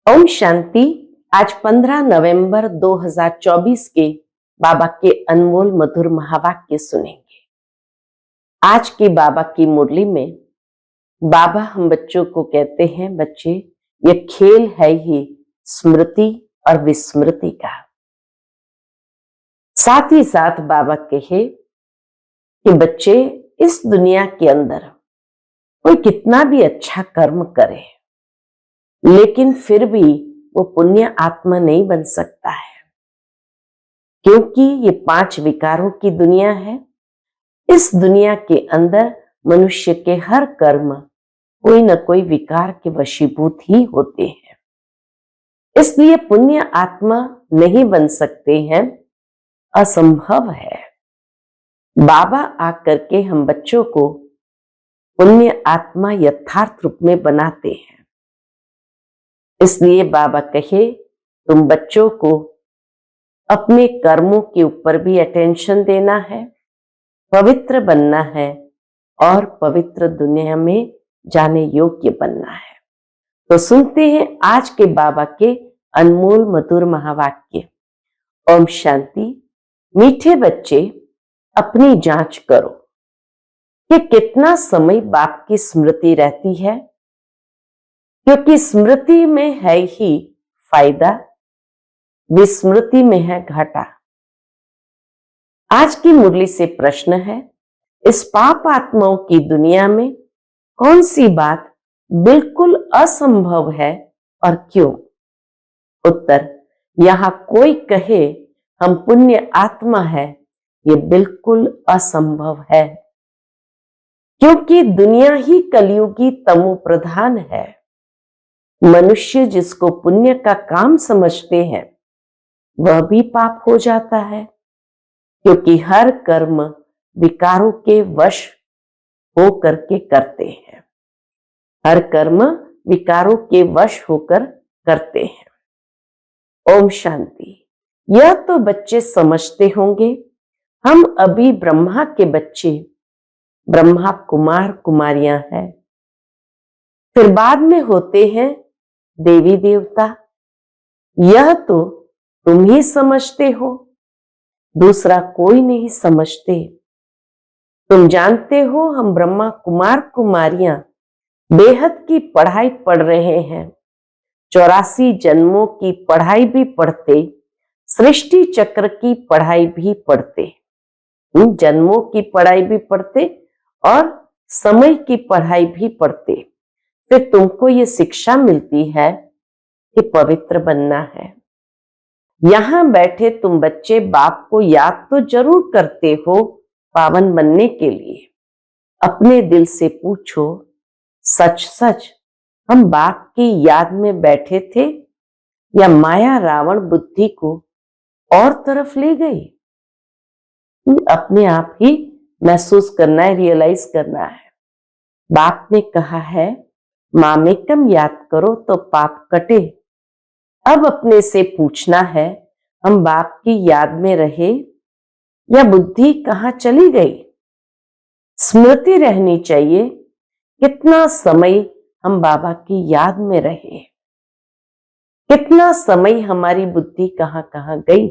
ओम शांति। आज 15 नवंबर 2024 के बाबा के अनमोल मधुर महावाक्य सुनेंगे। आज की बाबा की मुरली में बाबा हम बच्चों को कहते हैं, बच्चे ये खेल है ही स्मृति और विस्मृति का। साथ ही साथ बाबा कहे कि बच्चे इस दुनिया के अंदर कोई कितना भी अच्छा कर्म करे लेकिन फिर भी वो पुण्य आत्मा नहीं बन सकता है, क्योंकि ये 5 विकारों की दुनिया है। इस दुनिया के अंदर मनुष्य के हर कर्म कोई न कोई विकार के वशीभूत ही होते हैं, इसलिए पुण्य आत्मा नहीं बन सकते हैं, असंभव है। बाबा आकर के हम बच्चों को पुण्य आत्मा यथार्थ रूप में बनाते हैं। इसलिए बाबा कहे तुम बच्चों को अपने कर्मों के ऊपर भी अटेंशन देना है, पवित्र बनना है और पवित्र दुनिया में जाने योग्य बनना है। तो सुनते हैं आज के बाबा के अनमोल मधुर महावाक्य। ओम शांति। मीठे बच्चे, अपनी जांच करो कि कितना समय बाप की स्मृति रहती है, क्योंकि स्मृति में है ही फायदा, विस्मृति में है घाटा। आज की मुरली से प्रश्न है, इस पाप आत्माओं की दुनिया में कौन सी बात बिल्कुल असंभव है और क्यों? उत्तर, यहां कोई कहे हम पुण्य आत्मा है, ये बिल्कुल असंभव है, क्योंकि दुनिया ही कलयुगी तमो प्रधान है। मनुष्य जिसको पुण्य का काम समझते हैं वह भी पाप हो जाता है, क्योंकि हर कर्म विकारों के वश हो करके करते हैं। हर कर्म विकारों के वश होकर करते हैं। ओम शांति। यह तो बच्चे समझते होंगे, हम अभी ब्रह्मा के बच्चे, ब्रह्मा कुमार कुमारियां हैं, फिर बाद में होते हैं देवी देवता। यह तो तुम ही समझते हो, दूसरा कोई नहीं समझते। तुम जानते हो हम ब्रह्मा कुमार कुमारियां बेहद की पढ़ाई पढ़ रहे हैं, 84 जन्मों की पढ़ाई भी पढ़ते, सृष्टि चक्र की पढ़ाई भी पढ़ते, इन जन्मों की पढ़ाई भी पढ़ते और समय की पढ़ाई भी पढ़ते। फिर तुमको ये शिक्षा मिलती है कि पवित्र बनना है। यहां बैठे तुम बच्चे बाप को याद तो जरूर करते हो पावन बनने के लिए। अपने दिल से पूछो, सच सच हम बाप की याद में बैठे थे या माया रावण बुद्धि को और तरफ ले गई? अपने आप ही महसूस करना है, रियलाइज करना है। बाप ने कहा है मामेकम याद करो तो पाप कटे। अब अपने से पूछना है, हम बाप की याद में रहे या बुद्धि कहां चली गई? स्मृति रहनी चाहिए कितना समय हम बाबा की याद में रहे, कितना समय हमारी बुद्धि कहां कहां गई।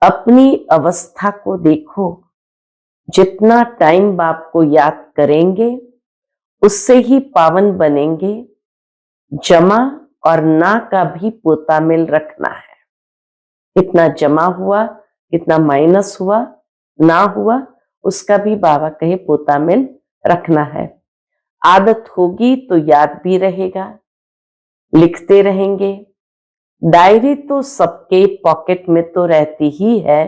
अपनी अवस्था को देखो, जितना टाइम बाप को याद करेंगे उससे ही पावन बनेंगे। जमा और ना का भी पोतामेल रखना है, कितना जमा हुआ कितना माइनस हुआ ना हुआ उसका भी बाबा कहे पोतामेल रखना है। आदत होगी तो याद भी रहेगा, लिखते रहेंगे। डायरी तो सबके पॉकेट में तो रहती ही है।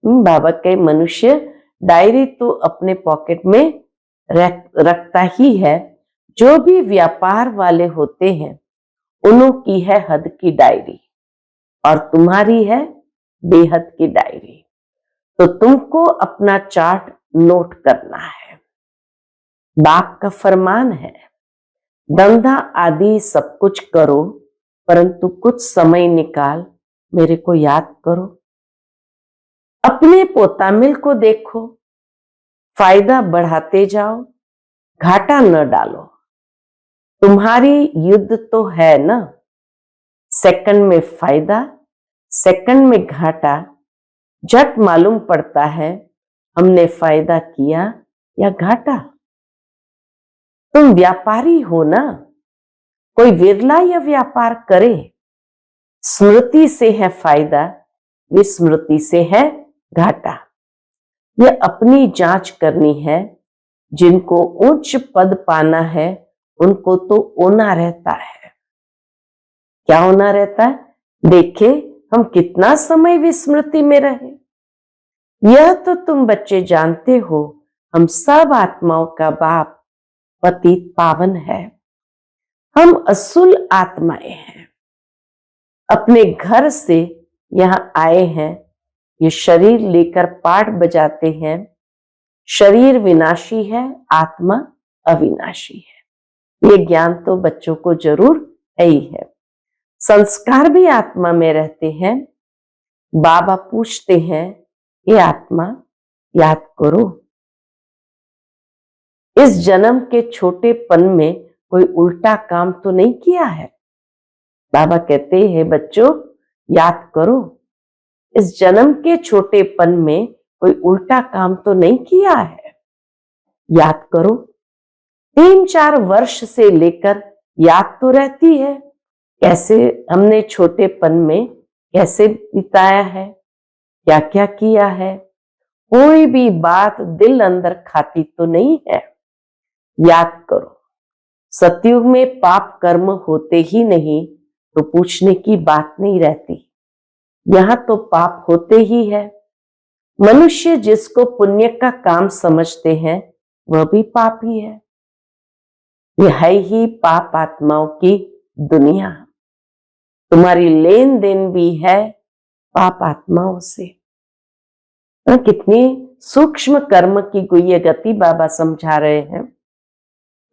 बाबा के मनुष्य डायरी तो अपने पॉकेट में रखता ही है। जो भी व्यापार वाले होते हैं उन्हों की है हद की डायरी और तुम्हारी है बेहद की डायरी। तो तुमको अपना चार्ट नोट करना है। बाप का फरमान है, धंधा आदि सब कुछ करो, परंतु कुछ समय निकाल मेरे को याद करो। अपने पोतामिल को देखो, फायदा बढ़ाते जाओ, घाटा न डालो। तुम्हारी युद्ध तो है ना, सेकंड में फायदा, सेकंड में घाटा, झट मालूम पड़ता है हमने फायदा किया या घाटा। तुम व्यापारी हो ना, कोई विरला या व्यापार करे। स्मृति से है फायदा, विस्मृति से है घाटा। यह अपनी जांच करनी है। जिनको उच्च पद पाना है उनको तो ओना रहता है। क्या होना रहता है? देखे हम कितना समय विस्मृति में रहे। यह तो तुम बच्चे जानते हो, हम सब आत्माओं का बाप पतित पावन है। हम असुल आत्माएं हैं, अपने घर से यहां आए हैं। ये शरीर लेकर पाठ बजाते हैं। शरीर विनाशी है, आत्मा अविनाशी है। ये ज्ञान तो बच्चों को जरूर है ही है। संस्कार भी आत्मा में रहते हैं। बाबा पूछते हैं, ये आत्मा याद करो, इस जन्म के छोटेपन में कोई उल्टा काम तो नहीं किया है। बाबा कहते हैं, बच्चों याद करो, इस जन्म के छोटेपन में कोई उल्टा काम तो नहीं किया है। याद करो। 3-4 वर्ष से लेकर याद तो रहती है, कैसे हमने छोटेपन में कैसे बिताया है, क्या क्या किया है। कोई भी बात दिल अंदर खाती तो नहीं है। याद करो। सतयुग में पाप कर्म होते ही नहीं तो पूछने की बात नहीं रहती। यहां तो पाप होते ही है। मनुष्य जिसको पुण्य का काम समझते हैं वह भी पापी है। यह है ही पाप आत्माओं की दुनिया। तुम्हारी लेन देन भी है पाप आत्माओं से। कितनी सूक्ष्म कर्म की गुह्य गति बाबा समझा रहे हैं।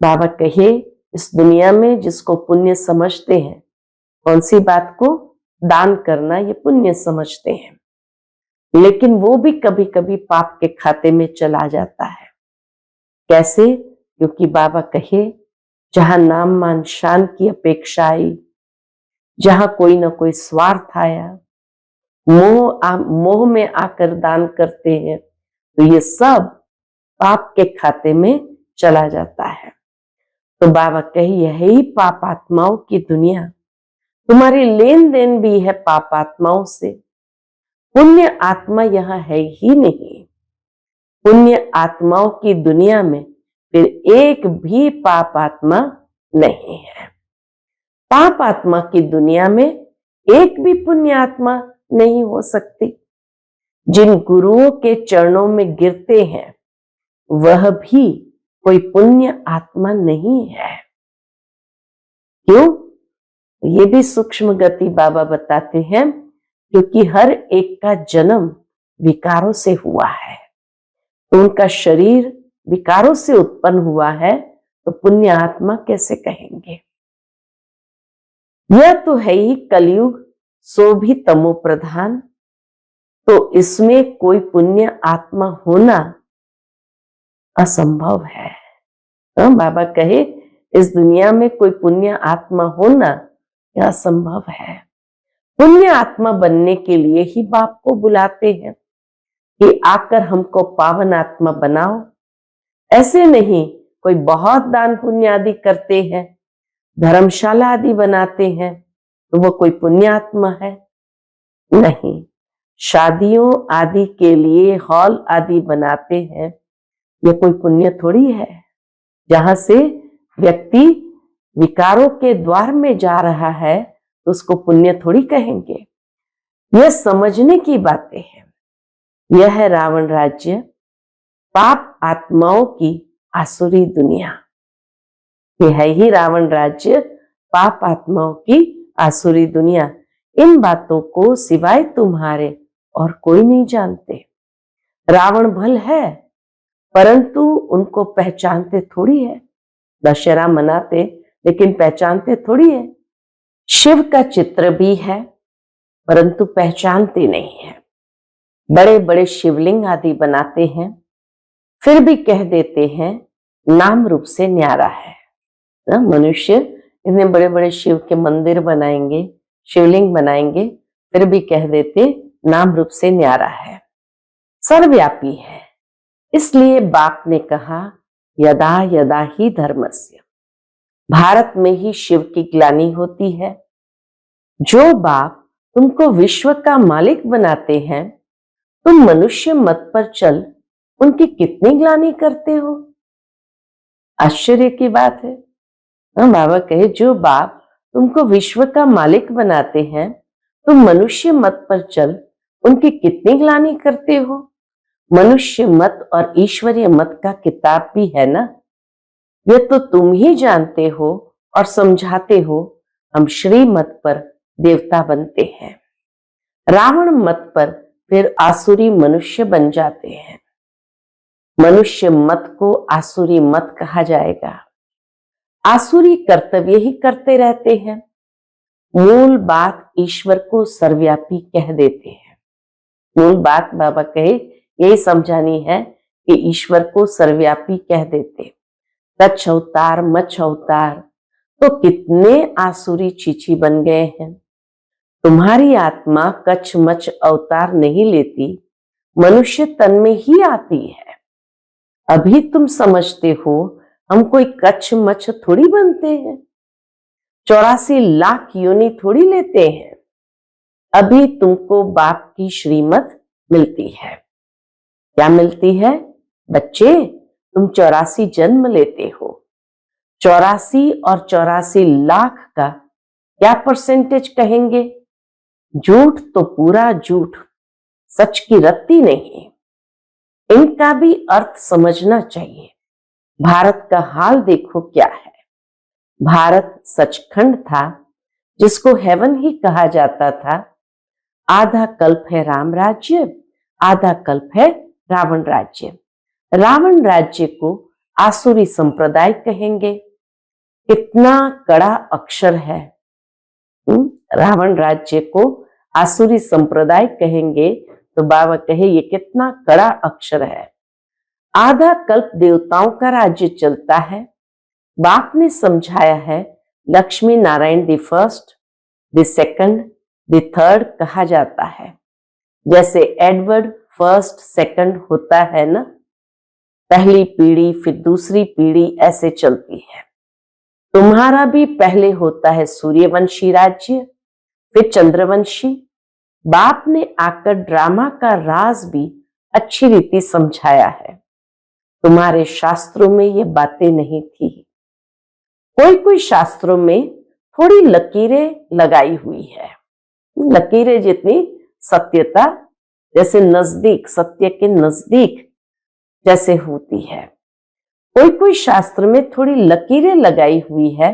बाबा कहे, इस दुनिया में जिसको पुण्य समझते हैं, कौन सी बात को दान करना ये पुण्य समझते हैं, लेकिन वो भी कभी कभी पाप के खाते में चला जाता है। कैसे? क्योंकि बाबा कहे, जहां नाम मान शान की अपेक्षा आई, जहां कोई ना कोई स्वार्थ आया, मोह में आकर दान करते हैं, तो ये सब पाप के खाते में चला जाता है। तो बाबा कहे, यही पाप आत्माओं की दुनिया। तुम्हारी लेन देन भी है पाप आत्माओं से। पुण्य आत्मा यहां है ही नहीं। पुण्य आत्माओं की दुनिया में फिर एक भी पाप आत्मा नहीं है। पाप आत्मा की दुनिया में एक भी पुण्य आत्मा नहीं हो सकती। जिन गुरुओं के चरणों में गिरते हैं वह भी कोई पुण्य आत्मा नहीं है। क्यों? ये भी सूक्ष्म गति बाबा बताते हैं, क्योंकि हर एक का जन्म विकारों से हुआ है। तो उनका शरीर विकारों से उत्पन्न हुआ है, तो पुण्य आत्मा कैसे कहेंगे? यह तो है ही कलयुग, सो भी तमो प्रधान। तो इसमें कोई पुण्य आत्मा होना असंभव है। तो बाबा कहे, इस दुनिया में कोई पुण्य आत्मा होना यह असंभव है। पुण्य आत्मा बनने के लिए ही बाप को बुलाते हैं कि आकर हमको पावन आत्मा बनाओ। ऐसे नहीं कोई बहुत दान पुण्य आदि करते हैं, धर्मशाला आदि बनाते हैं, तो वो कोई पुण्य आत्मा है? नहीं। शादियों आदि के लिए हॉल आदि बनाते हैं, ये कोई पुण्य थोड़ी है। जहां से व्यक्ति विकारों के द्वार में जा रहा है तो उसको पुण्य थोड़ी कहेंगे। यह समझने की बातें हैं। यह है रावण राज्य, पाप आत्माओं की आसुरी दुनिया। यह है ही रावण राज्य, पाप आत्माओं की आसुरी दुनिया। इन बातों को सिवाय तुम्हारे और कोई नहीं जानते। रावण भल है, परंतु उनको पहचानते थोड़ी है। दशहरा मनाते लेकिन पहचानते थोड़ी है। शिव का चित्र भी है, परंतु पहचानते नहीं है। बड़े बड़े शिवलिंग आदि बनाते हैं, फिर भी कह देते हैं नाम रूप से न्यारा है। मनुष्य इतने बड़े बड़े शिव के मंदिर बनाएंगे, शिवलिंग बनाएंगे, फिर भी कह देते नाम रूप से न्यारा है, सर्वव्यापी है। इसलिए बाप ने कहा यदा यदा ही धर्मस्य, भारत में ही शिव की ग्लानि होती है। जो बाप तुमको विश्व का मालिक बनाते हैं, तुम मनुष्य मत पर चल उनकी कितनी ग्लानि करते हो। आश्चर्य की बात है। बाबा कहे जो बाप तुमको विश्व का मालिक बनाते हैं, तुम मनुष्य मत पर चल उनकी कितनी ग्लानि करते हो। मनुष्य मत और ईश्वरीय मत का किताब भी है ना, यह तो तुम ही जानते हो और समझाते हो। हम श्री मत पर देवता बनते हैं, रावण मत पर फिर आसुरी मनुष्य बन जाते हैं। मनुष्य मत को आसुरी मत कहा जाएगा। आसुरी कर्तव्य ही करते रहते हैं। मूल बात ईश्वर को सर्वव्यापी कह देते हैं। मूल बात बाबा कहे यही समझानी है कि ईश्वर को सर्वव्यापी कह देते। कच्छ अवतार मच्छ अवतार तो कितने आसुरी चीची बन गए हैं। तुम्हारी आत्मा कच्छ मच्छ अवतार नहीं लेती, मनुष्य तन में ही आती है। अभी तुम समझते हो हम कोई कच्छ मच्छ थोड़ी बनते हैं, 84 लाख योनि थोड़ी लेते हैं। अभी तुमको बाप की श्रीमत मिलती है। क्या मिलती है? बच्चे, तुम 84 जन्म लेते हो। 84 और 84 लाख का क्या परसेंटेज कहेंगे? झूठ तो पूरा झूठ, सच की रत्ती नहीं। इनका भी अर्थ समझना चाहिए। भारत का हाल देखो क्या है। भारत सचखंड था, जिसको हेवन ही कहा जाता था। आधा कल्प है राम राज्य, आधा कल्प है रावण राज्य। रावण राज्य को आसुरी संप्रदाय कहेंगे। कितना कड़ा अक्षर है। रावण राज्य को आसुरी संप्रदाय कहेंगे तो बाबा कहे ये कितना कड़ा अक्षर है। आधा कल्प देवताओं का राज्य चलता है। बाप ने समझाया है Lakshmi Narayan the first, the second, the third कहा जाता है। जैसे एडवर्ड फर्स्ट सेकंड होता है ना, पहली पीढ़ी फिर दूसरी पीढ़ी ऐसे चलती है। तुम्हारा भी पहले होता है सूर्यवंशी राज्य, फिर चंद्रवंशी। बाप ने आकर ड्रामा का राज भी अच्छी रीति समझाया है। तुम्हारे शास्त्रों में ये बातें नहीं थी। कोई कोई शास्त्रों में थोड़ी लकीरें लगाई हुई है। लकीरें जितनी सत्यता, जैसे नजदीक, सत्य के नजदीक जैसे होती है। कोई कोई शास्त्र में थोड़ी लकीरें लगाई हुई है,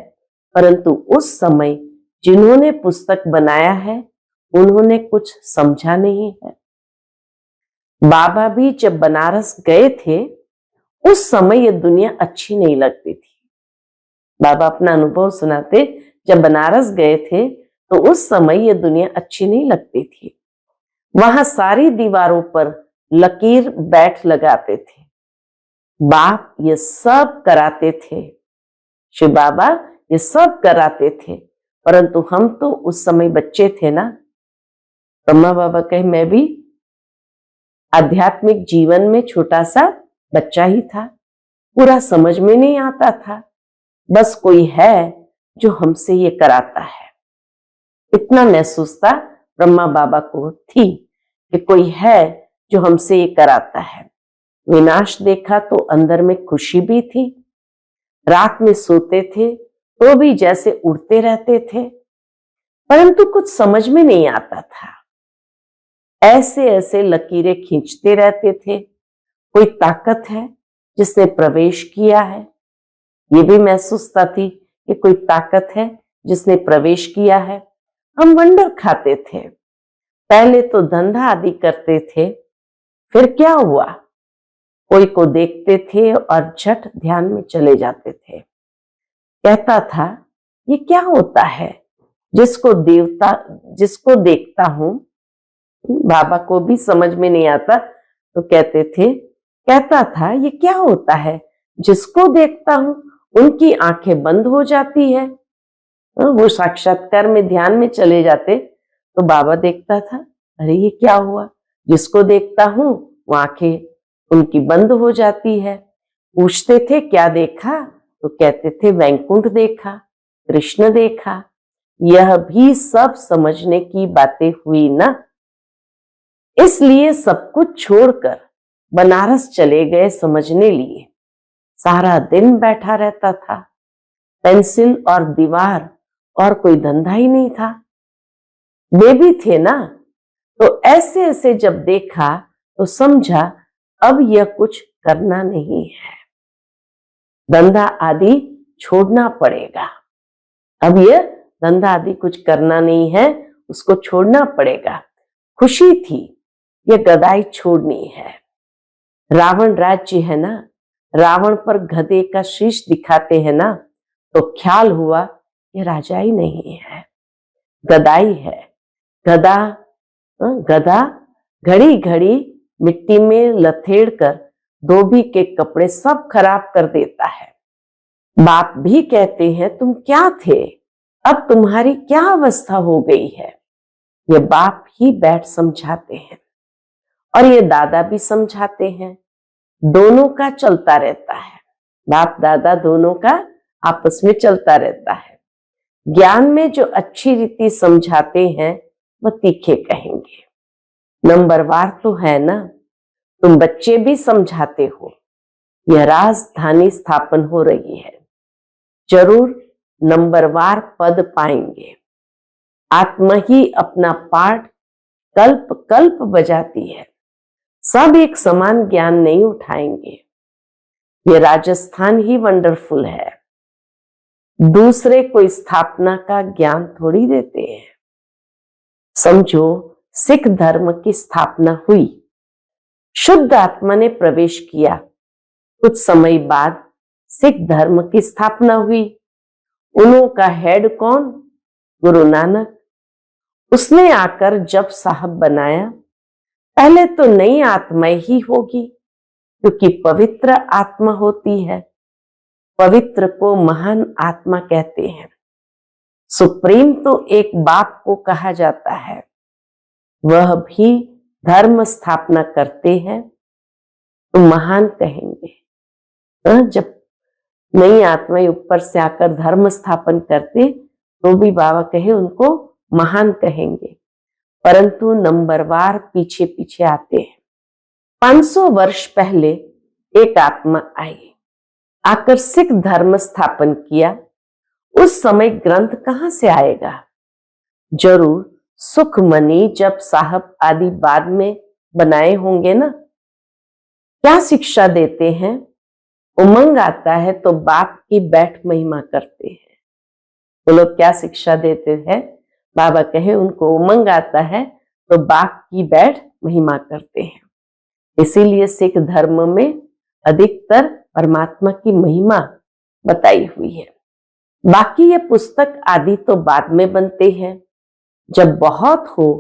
परंतु उस समय जिन्होंने पुस्तक बनाया है उन्होंने कुछ समझा नहीं है। बाबा भी जब बनारस गए थे उस समय ये दुनिया अच्छी नहीं लगती थी। बाबा अपना अनुभव सुनाते, जब बनारस गए थे तो उस समय ये दुनिया अच्छी नहीं लगती थी। वहां सारी दीवारों पर लकीर बैठ लगाते थे। बाप ये सब कराते थे, शिव बाबा ये सब कराते थे, परंतु हम तो उस समय बच्चे थे ना। ब्रह्मा बाबा कहे मैं भी आध्यात्मिक जीवन में छोटा सा बच्चा ही था, पूरा समझ में नहीं आता था। बस कोई है जो हमसे ये कराता है, इतना महसूस था ब्रह्मा बाबा को थी कि कोई है जो हमसे ये कराता है। विनाश देखा तो अंदर में खुशी भी थी। रात में सोते थे तो भी जैसे उड़ते रहते थे, परंतु कुछ समझ में नहीं आता था। ऐसे ऐसे लकीरें खींचते रहते थे। कोई ताकत है जिसने प्रवेश किया है, ये भी महसूसता थी कि कोई ताकत है जिसने प्रवेश किया है। हम वंडर खाते थे। पहले तो धंधा आदि करते थे, फिर क्या हुआ, कोई को देखते थे और झट ध्यान में चले जाते थे। कहता था ये क्या होता है, जिसको देखता हूं, बाबा को भी समझ में नहीं आता तो कहता था ये क्या होता है, जिसको देखता हूं उनकी आंखें बंद हो जाती है। वो साक्षात्कार में ध्यान में चले जाते तो बाबा देखता था, अरे ये क्या हुआ, जिसको देखता हूं वो आंखें उनकी बंद हो जाती है। पूछते थे क्या देखा, तो कहते थे वैकुंठ देखा, कृष्ण देखा। यह भी सब समझने की बातें हुई ना। इसलिए सब कुछ छोड़कर बनारस चले गए समझने लिए। सारा दिन बैठा रहता था, पेंसिल और दीवार, और कोई धंधा ही नहीं था। बेबी थे ना, तो ऐसे ऐसे जब देखा तो समझा अब यह कुछ करना नहीं है, धंधा आदि छोड़ना पड़ेगा। अब यह धंधा आदि कुछ करना नहीं है, उसको छोड़ना पड़ेगा। खुशी थी, यह गदाई छोड़नी है। रावण राज्य है ना, रावण पर गधे का शीश दिखाते हैं ना, तो ख्याल हुआ ये राजा ही नहीं है, गदाई है। गधा घड़ी घड़ी मिट्टी में लथेड़ कर धोबी के कपड़े सब खराब कर देता है। बाप भी कहते हैं तुम क्या थे, अब तुम्हारी क्या अवस्था हो गई है। ये बाप ही बैठ समझाते हैं और ये दादा भी समझाते हैं। दोनों का चलता रहता है, बाप दादा दोनों का आपस में चलता रहता है। ज्ञान में जो अच्छी रीति समझाते हैं वह तीखे कहेंगे। नंबरवार तो है ना, तुम बच्चे भी समझाते हो। यह राजधानी स्थापन हो रही है, जरूर नंबरवार पद पाएंगे। आत्मा ही अपना पाठ कल्प कल्प बजाती है, सब एक समान ज्ञान नहीं उठाएंगे। ये राजस्थान ही वंडरफुल है, दूसरे कोई स्थापना का ज्ञान थोड़ी देते हैं। समझो सिख धर्म की स्थापना हुई, शुद्ध आत्मा ने प्रवेश किया, कुछ समय बाद सिख धर्म की स्थापना हुई। उन्हों का हेड कौन, गुरु नानक। उसने आकर जप साहब बनाया। पहले तो नई आत्मा ही होगी, क्योंकि पवित्र आत्मा होती है। पवित्र को महान आत्मा कहते हैं। सुप्रीम तो एक बाप को कहा जाता है, वह भी धर्म स्थापना करते हैं तो महान कहेंगे। जब नई आत्माएं ऊपर से आकर धर्म स्थापन करते तो भी बाबा कहे उनको महान कहेंगे, परंतु नंबरवार पीछे पीछे आते हैं। 500 वर्ष पहले एक आत्मा आई, आकर सिख धर्म स्थापन किया। उस समय ग्रंथ कहां से आएगा, जरूर सुखमनी जब साहब आदि बाद में बनाए होंगे ना। क्या शिक्षा देते हैं, उमंग आता है तो बाप की बैठ महिमा करते हैं। वो लोग क्या शिक्षा देते हैं, बाबा कहे उनको उमंग आता है तो बाप की बैठ महिमा करते हैं। इसीलिए सिख धर्म में अधिकतर परमात्मा की महिमा बताई हुई है। बाकी ये पुस्तक आदि तो बाद में बनते हैं, जब बहुत हो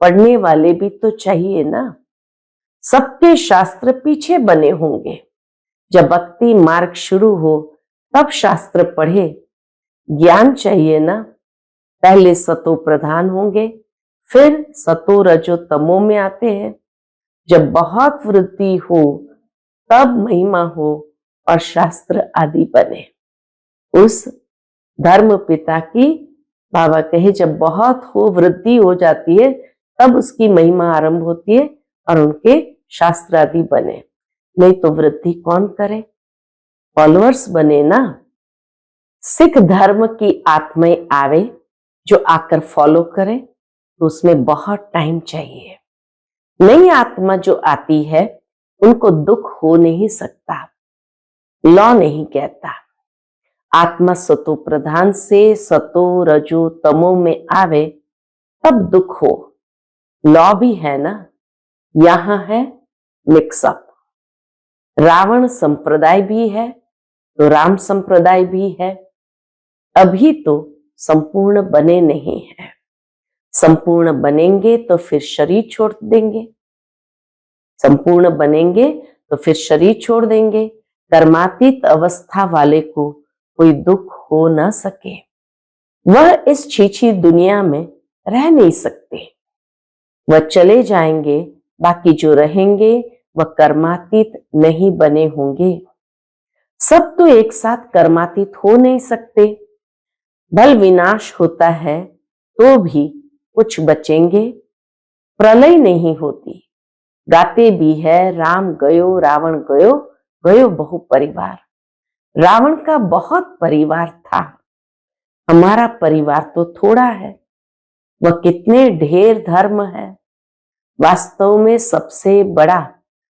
पढ़ने वाले भी तो चाहिए ना। सबके शास्त्र पीछे बने होंगे, जब भक्ति मार्ग शुरू हो तब शास्त्र पढ़े, ज्ञान चाहिए ना। पहले सतो प्रधान होंगे, फिर सतो रजो तमो में आते हैं। जब बहुत वृद्धि हो तब महिमा हो और शास्त्र आदि बने। उस धर्म पिता की बाबा कहे जब बहुत हो वृद्धि हो जाती है तब उसकी महिमा आरंभ होती है और उनके शास्त्र आदि बने। नहीं तो वृद्धि कौन करे, फॉलोअर्स बने ना। सिख धर्म की आत्माएं आवे जो आकर फॉलो करे तो उसमें बहुत टाइम चाहिए। नई आत्मा जो आती है उनको दुख हो नहीं सकता, लॉ नहीं कहता। आत्मा सतो प्रधान से सतो रजो तमो में आवे तब दुख हो, लॉ भी है ना। यहां है मिक्सअप, रावण संप्रदाय भी है तो राम संप्रदाय भी है। अभी तो संपूर्ण बने नहीं है, संपूर्ण बनेंगे तो फिर शरीर छोड़ देंगे, संपूर्ण बनेंगे तो फिर शरीर छोड़ देंगे। कर्मातीत अवस्था वाले को कोई दुख हो न सके। वह इस छीछी दुनिया में रह नहीं सकते। वह चले जाएंगे, बाकी जो रहेंगे वह कर्मातीत नहीं बने होंगे। सब तो एक साथ कर्मातीत हो नहीं सकते। बल विनाश होता है तो भी कुछ बचेंगे। प्रलय नहीं होती। गाते भी है राम गयो रावण गयो, गयो बहु परिवार। रावण का बहुत परिवार था, हमारा परिवार तो थोड़ा है। वह कितने ढेर धर्म है। वास्तव में सबसे बड़ा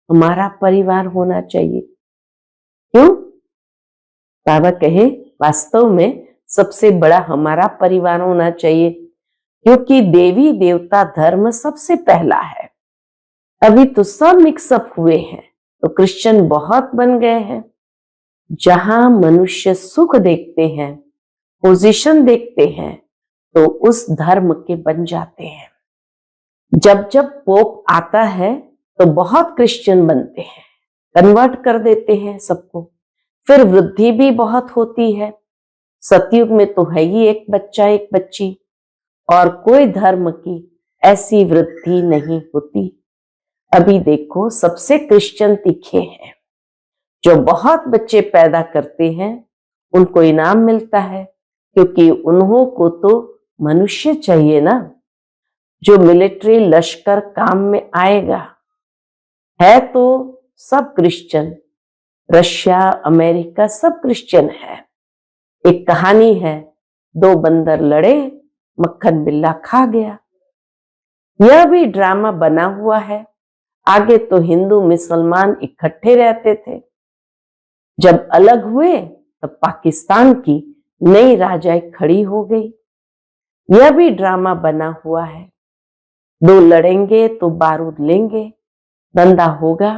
हमारा परिवार होना चाहिए। क्यों? बाबा कहे वास्तव में सबसे बड़ा हमारा परिवार होना चाहिए, क्योंकि देवी देवता धर्म सबसे पहला है। अभी तो सब मिक्सअप हुए हैं, तो क्रिश्चियन बहुत बन गए हैं। जहां मनुष्य सुख देखते हैं, पोजीशन देखते हैं, तो उस धर्म के बन जाते हैं। जब जब पोप आता है तो बहुत क्रिश्चियन बनते हैं, कन्वर्ट कर देते हैं सबको। फिर वृद्धि भी बहुत होती है। सतयुग में तो है ही एक बच्चा एक बच्ची, और कोई धर्म की ऐसी वृद्धि नहीं होती। अभी देखो सबसे क्रिश्चियन तीखे हैं। जो बहुत बच्चे पैदा करते हैं उनको इनाम मिलता है, क्योंकि उन्हों को तो मनुष्य चाहिए ना, जो मिलिट्री लश्कर काम में आएगा। है तो सब क्रिश्चियन, रशिया अमेरिका सब क्रिश्चियन है। एक कहानी है, दो बंदर लड़े, मक्खन बिल्ला खा गया। यह भी ड्रामा बना हुआ है। आगे तो हिंदू मुसलमान इकट्ठे रहते थे, जब अलग हुए तब पाकिस्तान की नई राजाई खड़ी हो गई। यह भी ड्रामा बना हुआ है। दो लड़ेंगे तो बारूद लेंगे, धंधा होगा।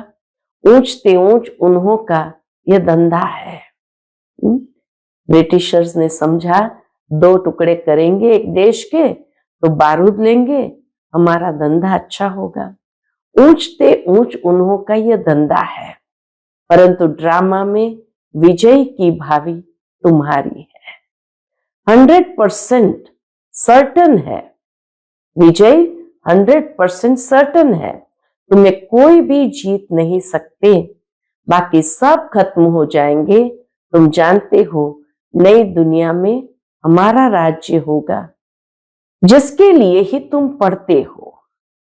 ऊंचते ऊंच उन्हों का यह धंधा है। ब्रिटिशर्स ने समझा दो टुकड़े करेंगे एक देश के तो बारूद लेंगे, हमारा धंधा अच्छा होगा। ऊंचते ऊंच उन्हों का यह धंधा है, परंतु ड्रामा में विजय की भावी तुम्हारी है। 100% सर्टन है विजय, 100% सर्टन है। तुम्हें कोई भी जीत नहीं सकते। बाकी सब खत्म हो जाएंगे। तुम जानते हो नई दुनिया में हमारा राज्य होगा, जिसके लिए ही तुम पढ़ते हो,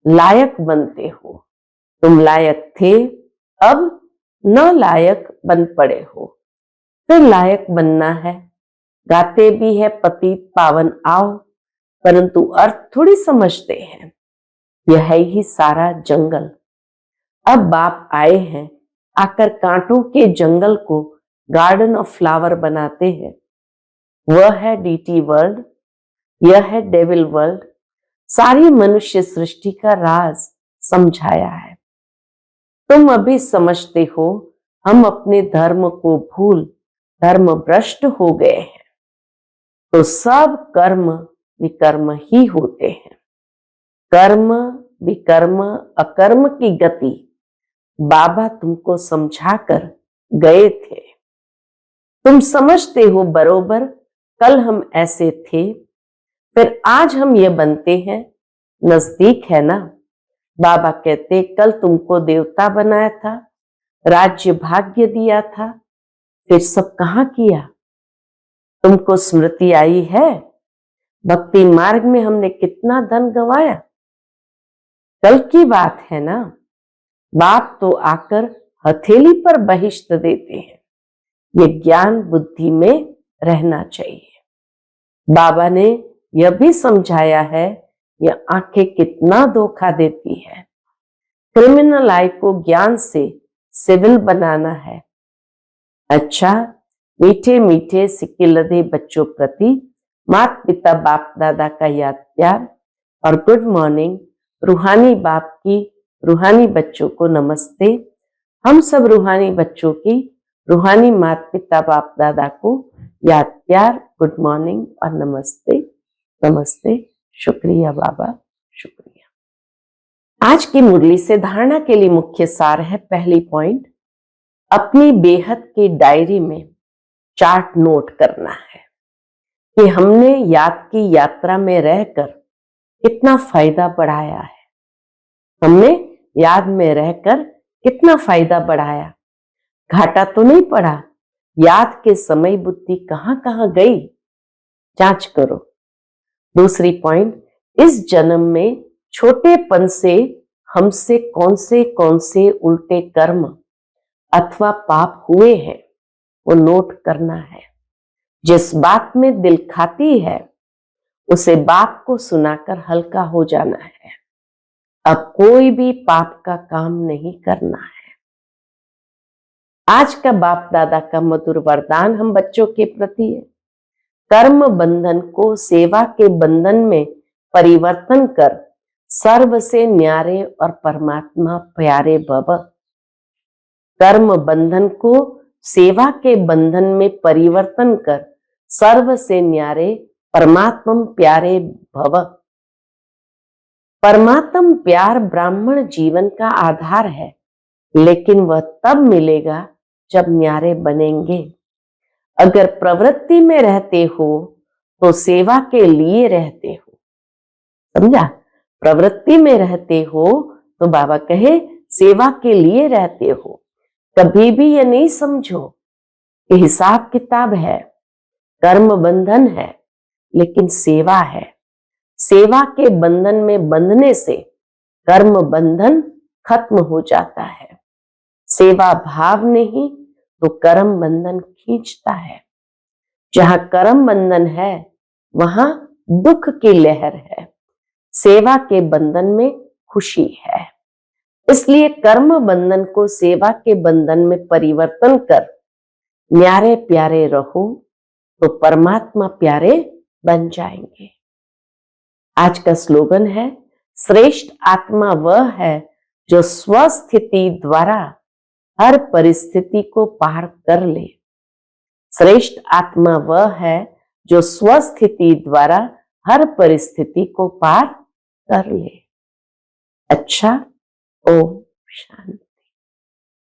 लायक बनते हो। तुम लायक थे, अब न लायक बन पड़े हो, फिर लायक बनना है। गाते भी है पतित पावन आओ, परंतु अर्थ थोड़ी समझते हैं। यह है ही सारा जंगल। अब बाप आए हैं, आकर कांटों के जंगल को गार्डन ऑफ फ्लावर बनाते हैं। वह है डीटी वर्ल्ड, यह है डेविल वर्ल्ड। सारी मनुष्य सृष्टि का राज समझाया है। तुम अभी समझते हो हम अपने धर्म को भूल धर्म भ्रष्ट हो गए हैं, तो सब कर्म विकर्म ही होते हैं। कर्म विकर्म अकर्म की गति बाबा तुमको समझाकर गए थे। तुम समझते हो बरोबर, कल हम ऐसे थे, फिर आज हम ये बनते हैं। नजदीक है ना। बाबा कहते कल तुमको देवता बनाया था, राज्य भाग्य दिया था, फिर सब कहां किया? तुमको स्मृति आई है? भक्ति मार्ग में हमने कितना धन गंवाया। कल की बात है ना। बाप तो आकर हथेली पर बहिष्ठ देते हैं। ये ज्ञान बुद्धि में रहना चाहिए। बाबा ने यह भी समझाया है, यह आंखें कितना धोखा देती है। क्रिमिनल आई को ज्ञान से सिविल बनाना है। अच्छा, मीठे मीठे सिक्के लदे बच्चों प्रति माता पिता बाप दादा का याद प्यार और गुड मॉर्निंग। रूहानी बाप की रूहानी बच्चों को नमस्ते। हम सब रूहानी बच्चों की रूहानी माता पिता बाप दादा को याद प्यार, गुड मॉर्निंग और नमस्ते। नमस्ते। शुक्रिया बाबा, शुक्रिया। आज की मुरली से धारणा के लिए मुख्य सार है। पहली पॉइंट, अपनी बेहद की डायरी में चार्ट नोट करना है कि हमने याद की यात्रा में रहकर कितना फायदा बढ़ाया है। हमने याद में रहकर कितना फायदा बढ़ाया, घाटा तो नहीं पड़ा। याद के समय बुद्धि कहां कहां गई, जांच करो। दूसरी पॉइंट, इस जन्म में छोटेपन से हमसे कौन से उल्टे कर्म अथवा पाप हुए हैं वो नोट करना है। जिस बात में दिल खाती है उसे बाप को सुनाकर हल्का हो जाना है। अब कोई भी पाप का काम नहीं करना है। आज का बाप दादा का मधुर वरदान हम बच्चों के प्रति है, कर्म बंधन को सेवा के बंधन में परिवर्तन कर सर्व से न्यारे और परमात्मा प्यारे भव। कर्म बंधन को सेवा के बंधन में परिवर्तन कर सर्व से न्यारे परमात्मा प्यारे भव। परमात्म प्यार ब्राह्मण जीवन का आधार है, लेकिन वह तब मिलेगा जब न्यारे बनेंगे। अगर प्रवृत्ति में रहते हो तो सेवा के लिए रहते हो, समझा? प्रवृत्ति में रहते हो तो बाबा कहे सेवा के लिए रहते हो। कभी भी ये नहीं समझो कि हिसाब किताब है, कर्म बंधन है, लेकिन सेवा है। सेवा के बंधन में बंधने से कर्म बंधन खत्म हो जाता है। सेवा भाव नहीं तो कर्म बंधन खींचता है। जहां कर्म बंधन है वहां दुख की लहर है, सेवा के बंधन में खुशी है। इसलिए कर्म बंधन को सेवा के बंधन में परिवर्तन कर न्यारे प्यारे रहो तो परमात्मा प्यारे बन जाएंगे। आज का स्लोगन है, श्रेष्ठ आत्मा वह है जो स्वस्थिति द्वारा हर परिस्थिति को पार कर ले। श्रेष्ठ आत्मा वह है जो स्वस्थिति द्वारा हर परिस्थिति को पार कर ले। अच्छा, ओम शांति।